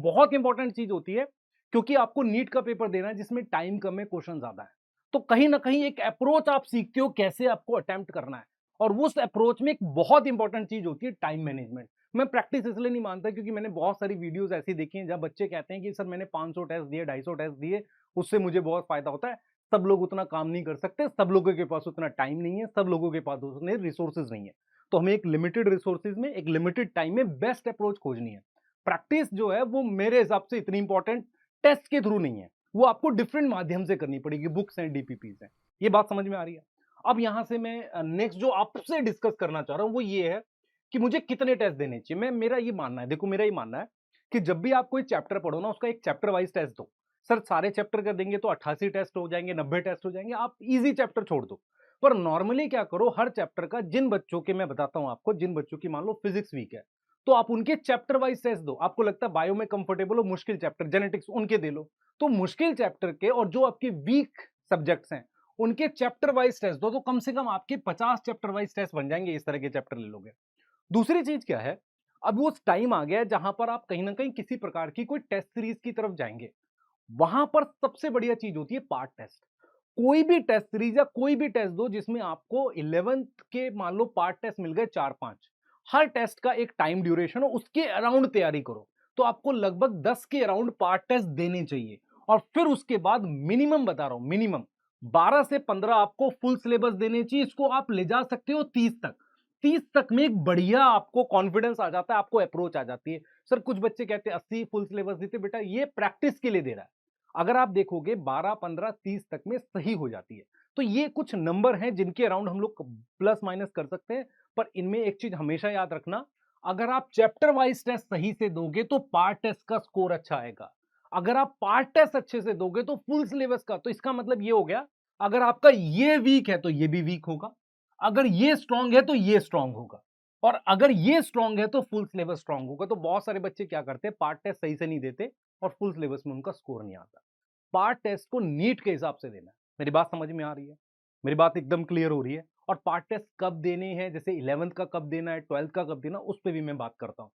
बहुत इंपॉर्टेंट चीज होती है, क्योंकि आपको नीट का पेपर देना है जिसमें टाइम कम है, क्वेश्चन ज्यादा है। तो कहीं ना कहीं एक अप्रोच आप सीखते हो कैसे आपको अटेम्प्ट करना है, और उस अप्रोच में एक बहुत इंपॉर्टेंट चीज होती है टाइम मैनेजमेंट। मैं प्रैक्टिस इसलिए नहीं मानता क्योंकि मैंने बहुत सारी वीडियोस ऐसी देखी हैं जब बच्चे कहते हैं कि सर मैंने 500 टेस्ट दिए, 250 टेस्ट दिए, उससे मुझे बहुत फायदा होता है। सब लोग उतना काम नहीं कर सकते, सब लोगों के पास उतना टाइम नहीं है, सब लोगों के पास उतने रिसोर्सेज नहीं है। तो हमें एक लिमिटेड रिसोर्सेज में एक लिमिटेड टाइम में बेस्ट अप्रोच खोजनी है। प्रैक्टिस जो है वो मेरे हिसाब से इतनी इंपॉर्टेंट टेस्ट के थ्रू नहीं है, वो आपको डिफरेंट माध्यम से करनी पड़ेगी, बुक्स हैं, डीपीपीज हैं। ये बात समझ में आ रही है? अब यहां से मैं नेक्स्ट जो आपसे डिस्कस करना चाह रहा हूं वो ये है कि मुझे कितने टेस्ट देने चाहिए। मेरा ये मानना है, देखो मेरा ये मानना है कि जब भी आप कोई चैप्टर पढ़ो ना, उसका एक चैप्टर वाइज टेस्ट दो। सर सारे चैप्टर कर देंगे तो 88 टेस्ट हो जाएंगे, 90 टेस्ट हो जाएंगे, आप इजी चैप्टर छोड़ दो। पर नॉर्मली क्या करो, हर चैप्टर का जिन बच्चों के, मैं बताता हूं आपको, जिन बच्चों की मान लो फिजिक्स वीक है, तो आप उनके चैप्टर वाइज टेस्ट दो। आपको लगता है बायो में कंफर्टेबल हो, मुश्किल चैप्टर जेनेटिक्स उनके दे लो। तो मुश्किल चैप्टर के और जो आपके वीक सब्जेक्ट्स हैं उनके चैप्टर वाइज टेस्ट दो, तो कम से कम आपके 50 चैप्टर वाइज टेस्ट बन जाएंगे। इस तरह के चैप्टर ले लोगे। दूसरी चीज क्या है, अब वो टाइम आ गया है जहां पर आप कहीं ना कहीं किसी प्रकार की कोई टेस्ट सीरीज की तरफ जाएंगे। वहां पर सबसे बढ़िया चीज होती है पार्ट टेस्ट। कोई भी टेस्ट सीरीज या कोई भी टेस्ट दो जिसमें आपको 11th के मान लो पार्ट टेस्ट मिल गए 4-5, हर टेस्ट का एक टाइम ड्यूरेशन हो, उसके अराउंड तैयारी करो। तो आपको लगभग 10 के अराउंड पार्ट टेस्ट देने चाहिए। और फिर उसके बाद मिनिमम बता रहा हूं, मिनिमम 12 से 15 आपको फुल सिलेबस देने चाहिए। इसको आप ले जा सकते हो 30 तक। 30 तक में एक बढ़िया आपको कॉन्फिडेंस आ जाता है, आपको अप्रोच आ जाती है। सर कुछ बच्चे कहते हैं 80 फुल सिलेबस देते, बेटा ये प्रैक्टिस के लिए दे रहा है। अगर आप देखोगे 12, 15, 30 तक में सही हो जाती है। तो ये कुछ नंबर हैं जिनके अराउंड हम लोग प्लस माइनस कर सकते हैं। पर इनमें एक चीज हमेशा याद रखना, अगर आप चैप्टर वाइज टेस्ट सही से दोगे तो पार्ट टेस्ट का स्कोर अच्छा आएगा। अगर आप पार्ट टेस्ट अच्छे से दोगे तो फुल सिलेबस का, तो इसका मतलब ये हो गया, अगर आपका ये वीक है तो ये भी वीक होगा, अगर ये स्ट्रांग है तो ये स्ट्रांग होगा, और अगर ये स्ट्रांग है तो फुल सिलेबस स्ट्रांग होगा। तो बहुत सारे बच्चे क्या करते हैं, पार्ट टेस्ट सही से नहीं देते और फुल सिलेबस में उनका स्कोर नहीं आता। पार्ट टेस्ट को नीट के हिसाब से देना है। मेरी बात समझ में आ रही है? मेरी बात एकदम क्लियर हो रही है? और पार्ट टेस्ट कब देने हैं, जैसे 11th का कब देना है, 12th का कब देना, उस पर भी मैं बात करता हूं।